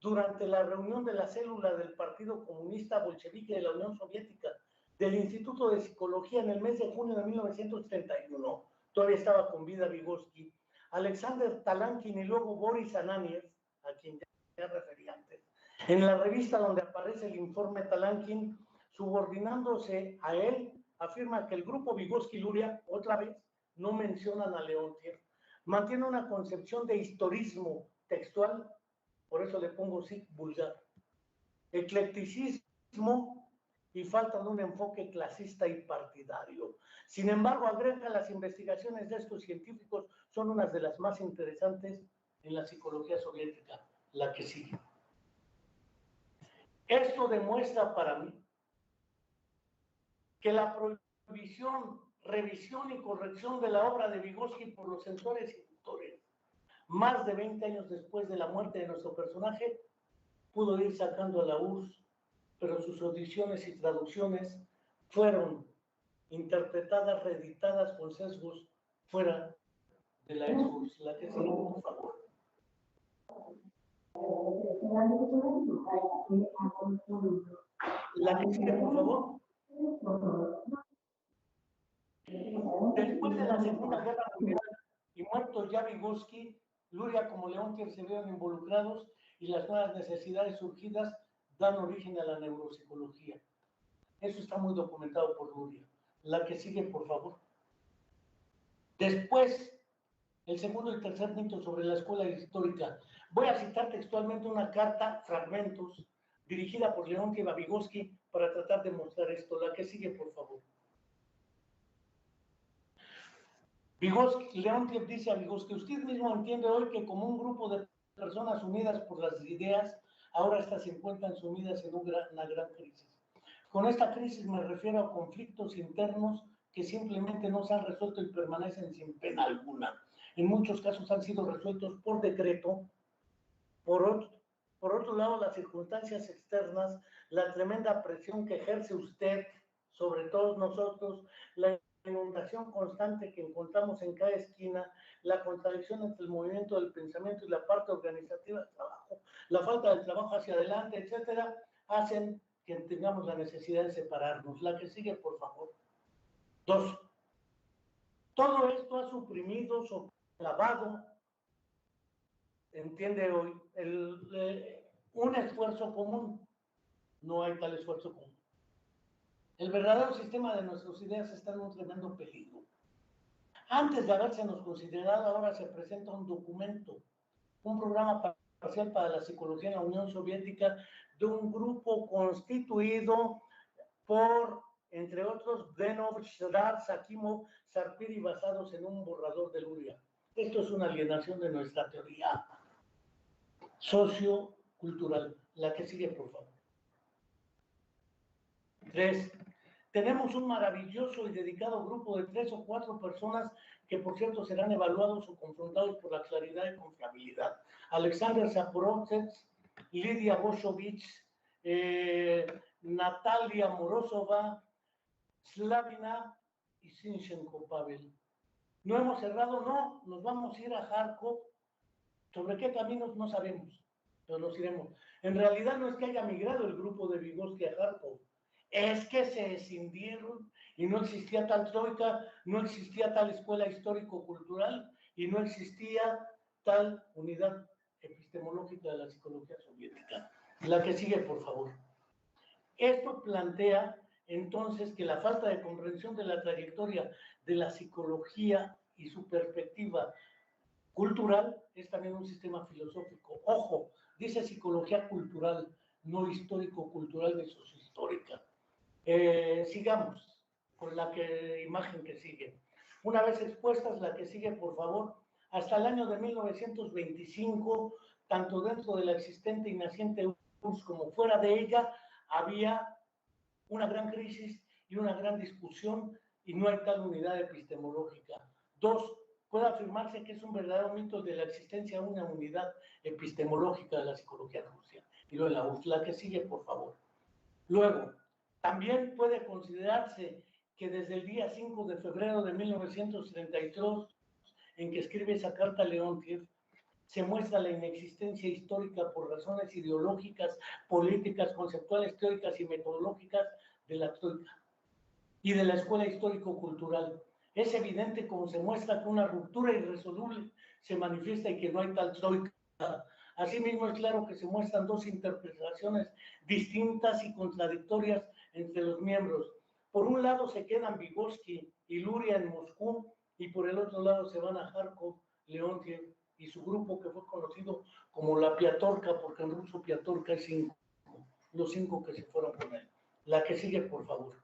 C: durante la reunión de la célula del Partido Comunista Bolchevique de la Unión Soviética, del Instituto de Psicología en el mes de junio de 1931, todavía estaba con vida Vygotsky, Alexander Talankin y luego Boris Ananiev, a quien ya referí antes, en la revista donde aparece el informe Talankin, subordinándose a él, afirma que el grupo Vygotsky-Luria, otra vez, no mencionan a Leontiev, mantiene una concepción de historismo textual, por eso le pongo sí, vulgar, eclecticismo y falta de un enfoque clasista y partidario. Sin embargo, agrega, las investigaciones de estos científicos son unas de las más interesantes en la psicología soviética, la que sigue. Esto demuestra para mí que la prohibición, revisión y corrección de la obra de Vygotsky por los censores y tutores, más de 20 años después de la muerte de nuestro personaje, pudo ir sacando a la URSS, pero sus audiciones y traducciones fueron interpretadas, reeditadas con sesgos fuera de la ex-URSS. La que sigue, por favor. La que sigue, por favor. Después de la Segunda Guerra Mundial y muerto ya Vygotsky, Luria como Leontiev se vieron involucrados y las nuevas necesidades surgidas dan origen a la neuropsicología. Eso está muy documentado por Luria. La que sigue, por favor. Después, el segundo y tercer mito sobre la escuela histórica. Voy a citar textualmente una carta, fragmentos, dirigida por Leontiev a Vygotsky para tratar de mostrar esto. La que sigue, por favor. Leontiev dice a Vygotsky, usted mismo entiende hoy que como un grupo de personas unidas por las ideas, ahora estas se encuentran sumidas en una gran crisis. Con esta crisis me refiero a conflictos internos que simplemente no se han resuelto y permanecen sin pena alguna. En muchos casos han sido resueltos por decreto. Por otro lado, las circunstancias externas, la tremenda presión que ejerce usted sobre todos nosotros, la inundación constante que encontramos en cada esquina, la contradicción entre el movimiento del pensamiento y la parte organizativa del trabajo, la falta del trabajo hacia adelante, etcétera, hacen que tengamos la necesidad de separarnos. La que sigue, por favor. 2. Todo esto ha suprimido, socavado, entiende hoy, un esfuerzo común. No hay tal esfuerzo común. El verdadero sistema de nuestras ideas está en un tremendo peligro. Antes de habérsenos considerado, ahora se presenta un documento, un programa parcial para la psicología en la Unión Soviética de un grupo constituido por, entre otros, Denov, Shrar, Sakimov, Sarpiri, basados en un borrador de Luria. Esto es una alienación de nuestra teoría sociocultural. La que sigue, por favor. 3. Tenemos un maravilloso y dedicado grupo de 3 o 4 personas que, por cierto, serán evaluados o confrontados por la claridad y confiabilidad. Alexander Zaporovtsov, Lidia Boshovich, Natalia Morozova, Slavina y Sinchenko Pavel. ¿No hemos cerrado? No, nos vamos a ir a Kharkov. ¿Sobre qué caminos? No sabemos, pero nos iremos. En realidad no es que haya migrado el grupo de Vygotsky a Kharkov, es que se escindieron y no existía tal troika, no existía tal escuela histórico-cultural y no existía tal unidad epistemológica de la psicología soviética. La que sigue, por favor. Esto plantea entonces que la falta de comprensión de la trayectoria de la psicología y su perspectiva cultural es también un sistema filosófico. Ojo, dice psicología cultural, no histórico-cultural ni sociohistórica. Sigamos con la imagen que sigue. Una vez expuestas, la que sigue, por favor. Hasta el año de 1925, tanto dentro de la existente y naciente URSS como fuera de ella, había una gran crisis y una gran discusión y no hay tal unidad epistemológica. 2, puede afirmarse que es un verdadero mito de la existencia de una unidad epistemológica de la psicología social. Y luego la que sigue, por favor. Luego, también puede considerarse que desde el día 5 de febrero de 1932, en que escribe esa carta Leontiev, se muestra la inexistencia histórica por razones ideológicas, políticas, conceptuales, teóricas y metodológicas de la troika y de la escuela histórico-cultural. Es evidente como se muestra que una ruptura irresoluble se manifiesta y que no hay tal troika. Asimismo, es claro que se muestran dos interpretaciones distintas y contradictorias entre los miembros. Por un lado se quedan Vygotsky y Luria en Moscú, y por el otro lado se van a Kharkov, Leontiev y su grupo que fue conocido como la Piatorka, porque en ruso Piatorka es 5, los 5 que se fueron con él. La que sigue, por favor.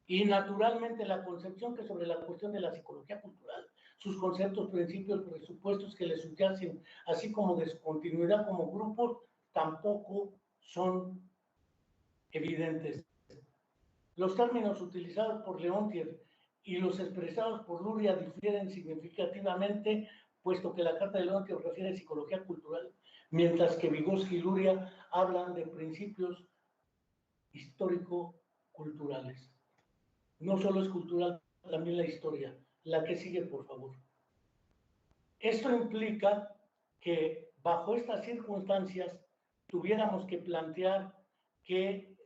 C: Y naturalmente la concepción que sobre la cuestión de la psicología cultural, sus conceptos, principios, presupuestos que le subyacen, así como de su continuidad como grupos, tampoco son evidentes. Los términos utilizados por Leontiev y los expresados por Luria difieren significativamente, puesto que la carta de Leontiev refiere a psicología cultural, mientras que Vygotsky y Luria hablan de principios histórico-culturales. No solo es cultural, también la historia. La que sigue, por favor. Esto implica que bajo estas circunstancias tuviéramos que plantear que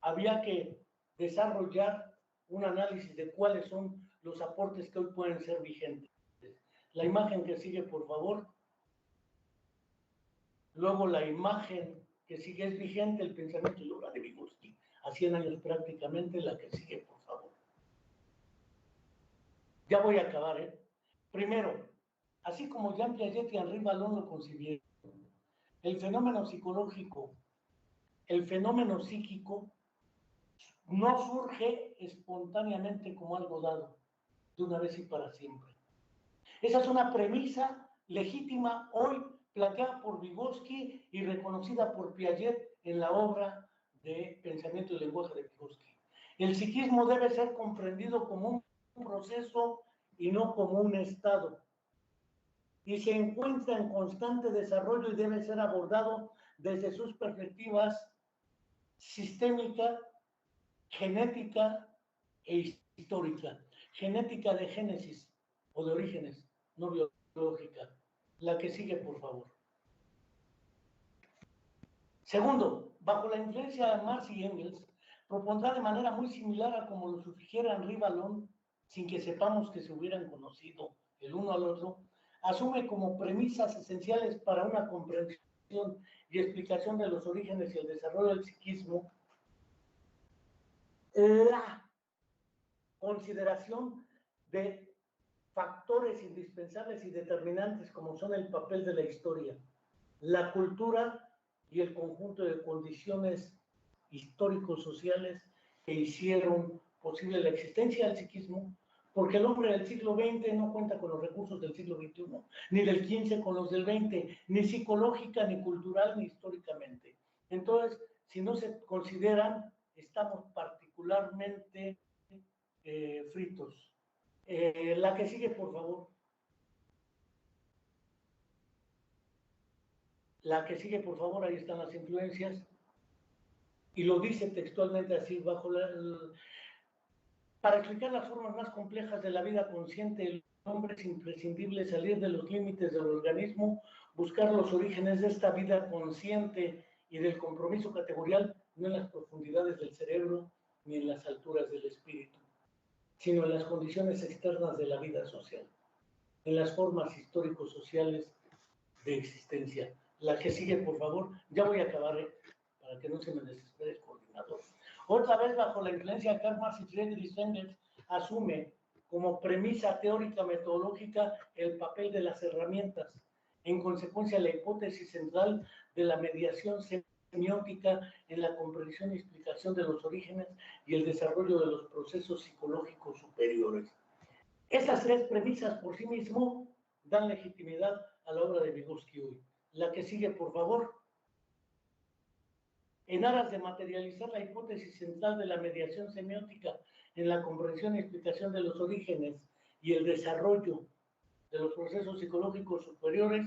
C: había que desarrollar un análisis de cuáles son los aportes que hoy pueden ser vigentes. La imagen que sigue, por favor. Luego la imagen que sigue es vigente, el pensamiento y la obra de Vygotsky. A 100 años prácticamente. La que sigue, por favor. Ya voy a acabar, ¿eh? Primero, así como Jean Piaget y Henri Vallon lo concibieron, el fenómeno psicológico, el fenómeno psíquico, no surge espontáneamente como algo dado, de una vez y para siempre. Esa es una premisa legítima hoy planteada por Vygotsky y reconocida por Piaget en la obra de Pensamiento y Lenguaje de Vygotsky. El psiquismo debe ser comprendido como un proceso y no como un estado. Y se encuentra en constante desarrollo y debe ser abordado desde sus perspectivas sistémica, genética e histórica. Genética de génesis o de orígenes, no biológica. La que sigue, por favor. Segundo, bajo la influencia de Marx y Engels, propondrá de manera muy similar a como lo sugiere Henri Vallon, sin que sepamos que se hubieran conocido el uno al otro, asume como premisas esenciales para una comprensión y explicación de los orígenes y el desarrollo del psiquismo la consideración de factores indispensables y determinantes como son el papel de la historia, la cultura y el conjunto de condiciones históricos sociales que hicieron posible la existencia del psiquismo, porque el hombre del siglo XX no cuenta con los recursos del siglo XXI, ni del XV con los del XX, ni psicológica, ni cultural, ni históricamente. Entonces, si no se consideran, estamos particularmente fritos. La que sigue, por favor. La que sigue, por favor, ahí están las influencias. Y lo dice textualmente así, para explicar las formas más complejas de la vida consciente del hombre es imprescindible salir de los límites del organismo, buscar los orígenes de esta vida consciente y del compromiso categorial, no en las profundidades del cerebro ni en las alturas del espíritu, sino en las condiciones externas de la vida social, en las formas histórico-sociales de existencia. La que sigue, por favor. Ya voy a acabar, para que no se me desespere el coordinador. Otra vez, bajo la influencia de Karl Marx y Friedrich Engels, asume como premisa teórica metodológica el papel de las herramientas. En consecuencia, la hipótesis central de la mediación semiótica en la comprensión y explicación de los orígenes y el desarrollo de los procesos psicológicos superiores. Esas tres premisas por sí mismo dan legitimidad a la obra de Vygotsky hoy. La que sigue, por favor. en aras de materializar la hipótesis central de la mediación semiótica en la comprensión y explicación de los orígenes y el desarrollo de los procesos psicológicos superiores,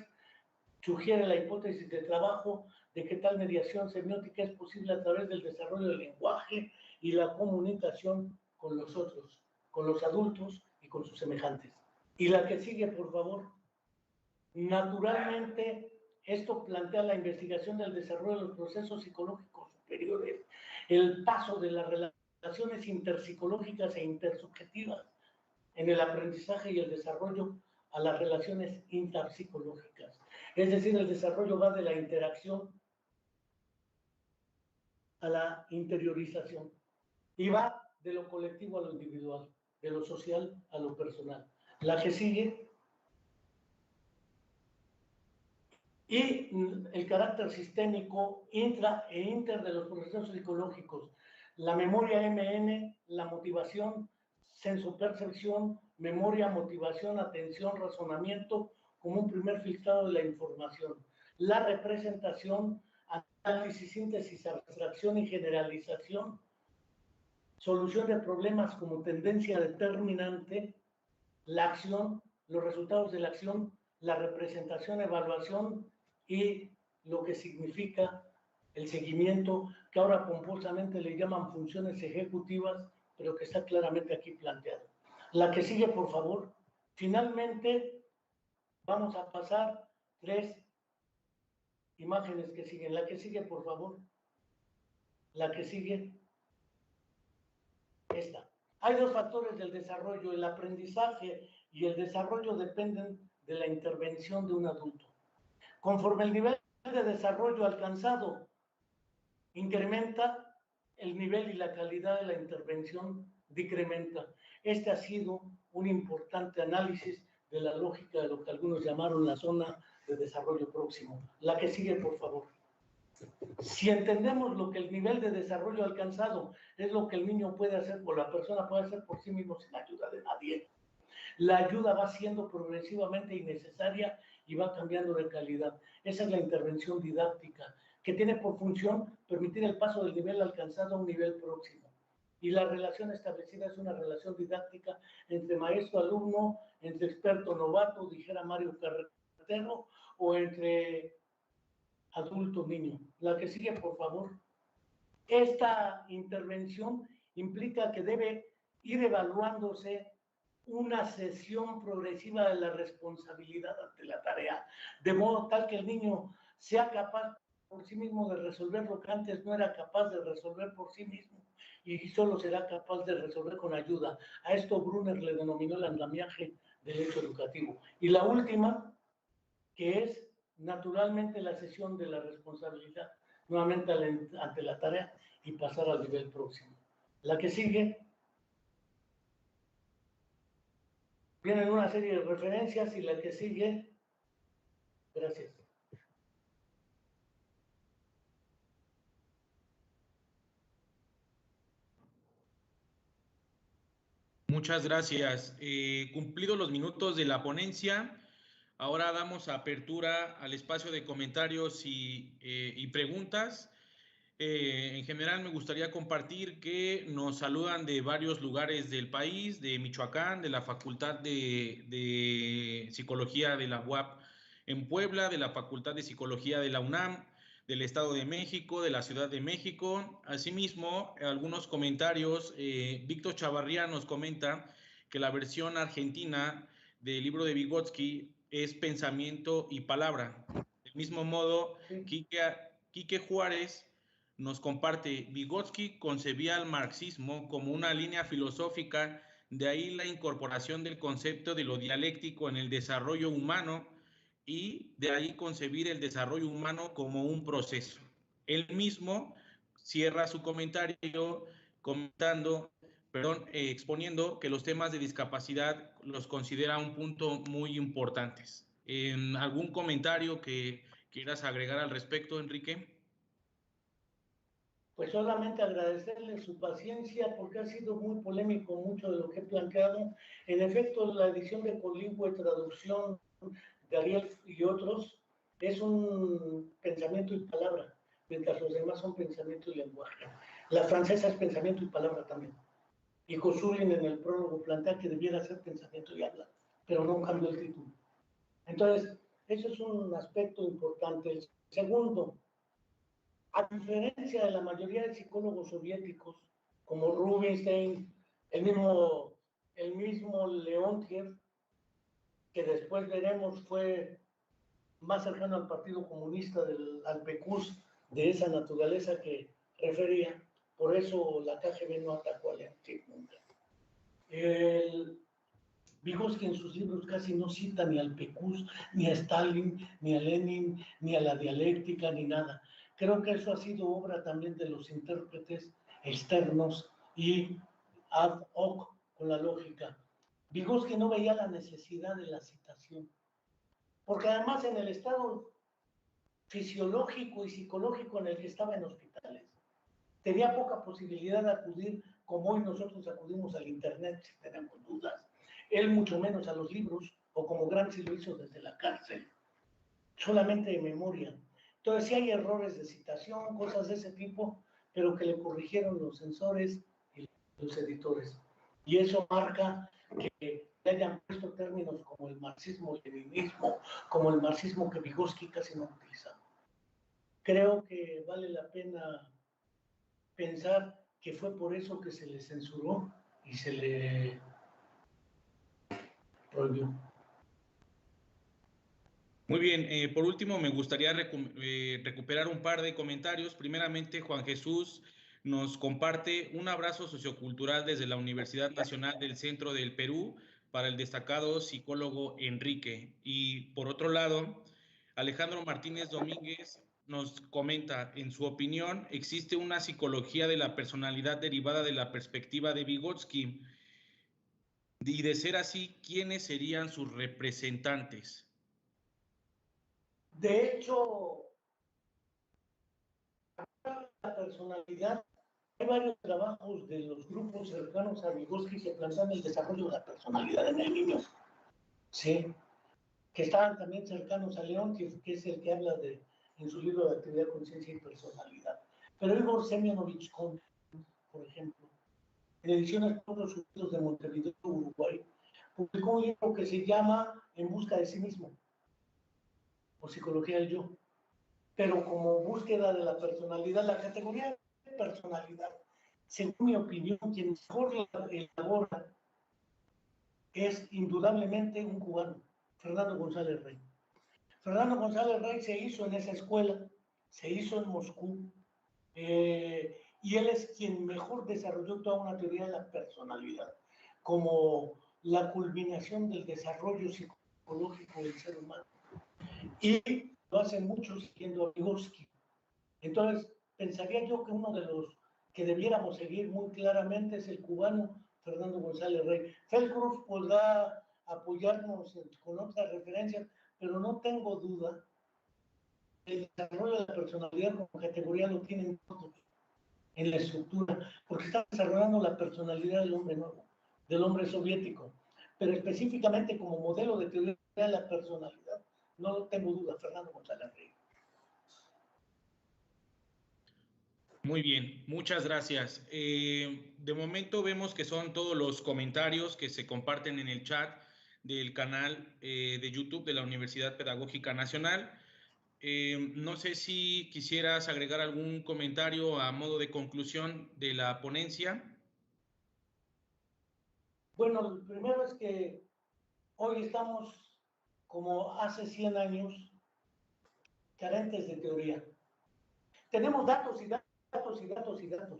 C: sugiere la hipótesis de trabajo de que tal mediación semiótica es posible a través del desarrollo del lenguaje y la comunicación con los otros, con los adultos y con sus semejantes. Y la que sigue, por favor. Naturalmente, esto plantea la investigación del desarrollo de los procesos psicológicos superiores, el paso de las relaciones interpsicológicas e intersubjetivas en el aprendizaje y el desarrollo a las relaciones intrapsicológicas. Es decir, el desarrollo va de la interacción a la interiorización y va de lo colectivo a lo individual, de lo social a lo personal. La que sigue. Y el carácter sistémico intra e inter de los procesos psicológicos, la memoria MN, la motivación, sensopercepción, memoria, motivación, atención, razonamiento, como un primer filtrado de la información, la representación, análisis, síntesis, abstracción y generalización, solución de problemas como tendencia determinante, la acción, los resultados de la acción, la representación, evaluación y lo que significa el seguimiento, que ahora pomposamente le llaman funciones ejecutivas, pero que está claramente aquí planteado. La que sigue, por favor. Finalmente, vamos a pasar 3 imágenes que siguen. La que sigue, por favor. La que sigue. Esta. Hay 2 factores del desarrollo. El aprendizaje y el desarrollo dependen de la intervención de un adulto. Conforme el nivel de desarrollo alcanzado incrementa, el nivel y la calidad de la intervención decrementa. Este ha sido un importante análisis de la lógica de lo que algunos llamaron la zona de desarrollo próximo. La que sigue, por favor. Si entendemos lo que el nivel de desarrollo alcanzado es lo que el niño puede hacer o la persona puede hacer por sí mismo sin ayuda de nadie, la ayuda va siendo progresivamente innecesaria y va cambiando de calidad. Esa es la intervención didáctica, que tiene por función permitir el paso del nivel alcanzado a un nivel próximo. Y la relación establecida es una relación didáctica entre maestro-alumno, entre experto-novato, dijera Mario Carretero, o entre adulto-niño. La que sigue, por favor. Esta intervención implica que debe ir evaluándose una cesión progresiva de la responsabilidad ante la tarea, de modo tal que el niño sea capaz por sí mismo de resolver lo que antes no era capaz de resolver por sí mismo y solo será capaz de resolver con ayuda. A esto Brunner le denominó el andamiaje del hecho educativo. Y la última, que es naturalmente la cesión de la responsabilidad nuevamente ante la tarea y pasar al nivel próximo. La que sigue. Vienen una serie de referencias y la que sigue. Gracias.
B: Muchas gracias. Cumplidos los minutos de la ponencia, ahora damos apertura al espacio de comentarios y preguntas. En general me gustaría compartir que nos saludan de varios lugares del país, de Michoacán, de la Facultad de Psicología de la UAP en Puebla, de la Facultad de Psicología de la UNAM, del Estado de México, de la Ciudad de México. Asimismo, algunos comentarios. Víctor Chavarría nos comenta que la versión argentina del libro de Vygotsky es Pensamiento y Palabra. Del mismo modo, Quique Juárez nos comparte: Vygotsky concebía al marxismo como una línea filosófica, de ahí la incorporación del concepto de lo dialéctico en el desarrollo humano y de ahí concebir el desarrollo humano como un proceso. Él mismo cierra su comentario exponiendo que los temas de discapacidad los considera un punto muy importantes. ¿Algún comentario que quieras agregar al respecto, Enrique?
C: Pues solamente agradecerle su paciencia porque ha sido muy polémico mucho de lo que he planteado. En efecto, la edición de Colingüe, traducción de Ariel y otros, es un pensamiento y palabra. mientras los demás son pensamiento y lenguaje. La francesa es pensamiento y palabra también. Y Kosulin en el prólogo plantea que debiera ser pensamiento y habla, pero no cambió el título. Entonces, eso es un aspecto importante. El segundo, a diferencia de la mayoría de psicólogos soviéticos, como Rubinstein, el mismo Leontiev, que después veremos fue más cercano al Partido Comunista, al PQS, de esa naturaleza que refería, por eso la KGB no atacó a Leontiev nunca. Vygotsky en sus libros casi no cita ni al PQS, ni a Stalin, ni a Lenin, ni a la dialéctica, ni nada. Creo que eso ha sido obra también de los intérpretes externos y ad hoc con la lógica. Vygotsky no veía la necesidad de la citación, porque además en el estado fisiológico y psicológico en el que estaba en hospitales, tenía poca posibilidad de acudir, como hoy nosotros acudimos al internet si tenemos dudas, él mucho menos a los libros, o como Gramsci lo hizo desde la cárcel, solamente de memoria. Entonces sí hay errores de citación, cosas de ese tipo, pero que le corrigieron los censores y los editores. Y eso marca que hayan puesto términos como el marxismo-leninismo, como el marxismo que Vygotsky casi no utiliza. Creo que vale la pena pensar que fue por eso que se le censuró y se le prohibió.
B: Muy bien, por último me gustaría recuperar un par de comentarios. Primeramente, Juan Jesús nos comparte un abrazo sociocultural desde la Universidad Nacional del Centro del Perú para el destacado psicólogo Enrique. Y por otro lado, Alejandro Martínez Domínguez nos comenta, en su opinión, existe una psicología de la personalidad derivada de la perspectiva de Vygotsky. Y de ser así, ¿quiénes serían sus representantes?
C: De hecho, la personalidad, hay varios trabajos de los grupos cercanos a Vygotsky que plantean el desarrollo de la personalidad en el niño, ¿sí? Que estaban también cercanos a Leontiev, que es el que habla en su libro de actividad, conciencia y personalidad. Pero Igor Semyonovich Kohn, por ejemplo, en ediciones Pueblos Unidos de Montevideo, Uruguay, publicó un libro que se llama En busca de sí mismo, o Psicología del Yo. Pero como búsqueda de la personalidad, la categoría de personalidad, según mi opinión, quien mejor la elabora es indudablemente un cubano, Fernando González Rey. Fernando González Rey se hizo en esa escuela, se hizo en Moscú, y él es quien mejor desarrolló toda una teoría de la personalidad, como la culminación del desarrollo psicológico del ser humano. Y lo hacen muchos siguiendo a Vygotsky. Entonces, pensaría yo que uno de los que debiéramos seguir muy claramente es el cubano Fernando González Rey. Felcruz podrá apoyarnos con otras referencias, pero no tengo duda que el desarrollo de la personalidad como categoría lo tienen todos en la estructura, porque está desarrollando la personalidad del hombre nuevo, del hombre soviético, pero específicamente como modelo de teoría de la personalidad, no tengo duda, Fernando González Rey.
B: Muy bien, muchas gracias. De momento vemos que son todos los comentarios que se comparten en el chat del canal de YouTube de la Universidad Pedagógica Nacional. No sé si quisieras agregar algún comentario a modo de conclusión de la ponencia.
C: Bueno, lo primero es que hoy estamos, como hace 100 años, carentes de teoría. Tenemos datos y datos y datos y datos.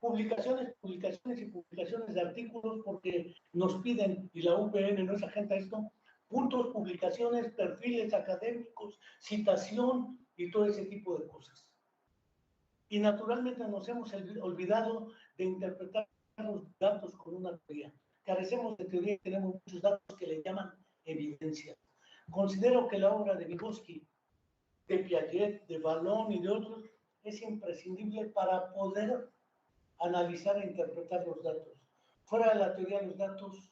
C: Publicaciones, publicaciones y publicaciones de artículos porque nos piden, y la UPN no es ajena a esto, puntos, publicaciones, perfiles académicos, citación y todo ese tipo de cosas. Y naturalmente nos hemos olvidado de interpretar los datos con una teoría. Carecemos de teoría y tenemos muchos datos que le llaman evidencia. Considero que la obra de Vygotsky, de Piaget, de Vallon y de otros es imprescindible para poder analizar e interpretar los datos. Fuera de la teoría, los datos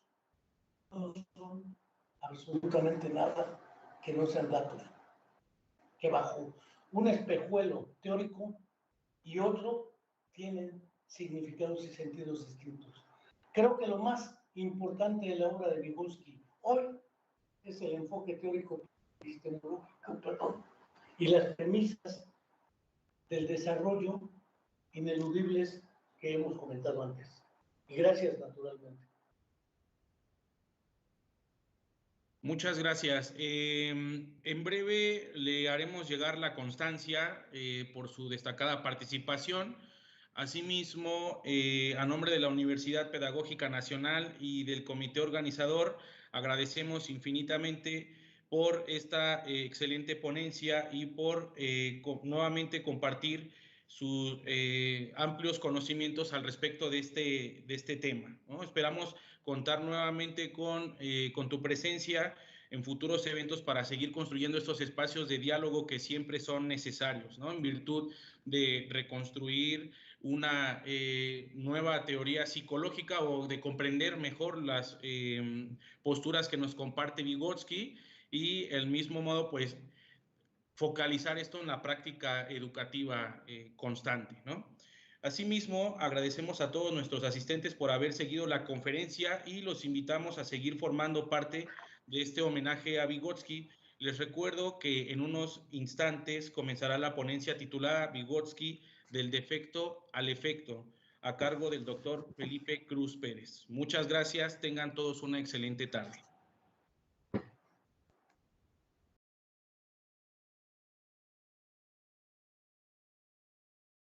C: no son absolutamente nada que no sean datos. Que bajo un espejuelo teórico y otro tienen significados y sentidos distintos. Creo que lo más importante de la obra de Vygotsky hoy es el enfoque teórico epistemológico, y las premisas del desarrollo ineludibles que hemos comentado antes. Y gracias, naturalmente.
B: Muchas gracias. En breve le haremos llegar la constancia por su destacada participación. Asimismo, a nombre de la Universidad Pedagógica Nacional y del comité organizador, agradecemos infinitamente por esta excelente ponencia y por nuevamente compartir sus amplios conocimientos al respecto de este tema, ¿no? Esperamos contar nuevamente con tu presencia en futuros eventos para seguir construyendo estos espacios de diálogo que siempre son necesarios, ¿no? En virtud de reconstruir una nueva teoría psicológica o de comprender mejor las posturas que nos comparte Vygotsky y del mismo modo, pues, focalizar esto en la práctica educativa constante, ¿no? Asimismo, agradecemos a todos nuestros asistentes por haber seguido la conferencia y los invitamos a seguir formando parte de este homenaje a Vygotsky. Les recuerdo que en unos instantes comenzará la ponencia titulada Vygotsky del defecto al efecto, a cargo del doctor Felipe Cruz Pérez. Muchas gracias, tengan todos una excelente tarde.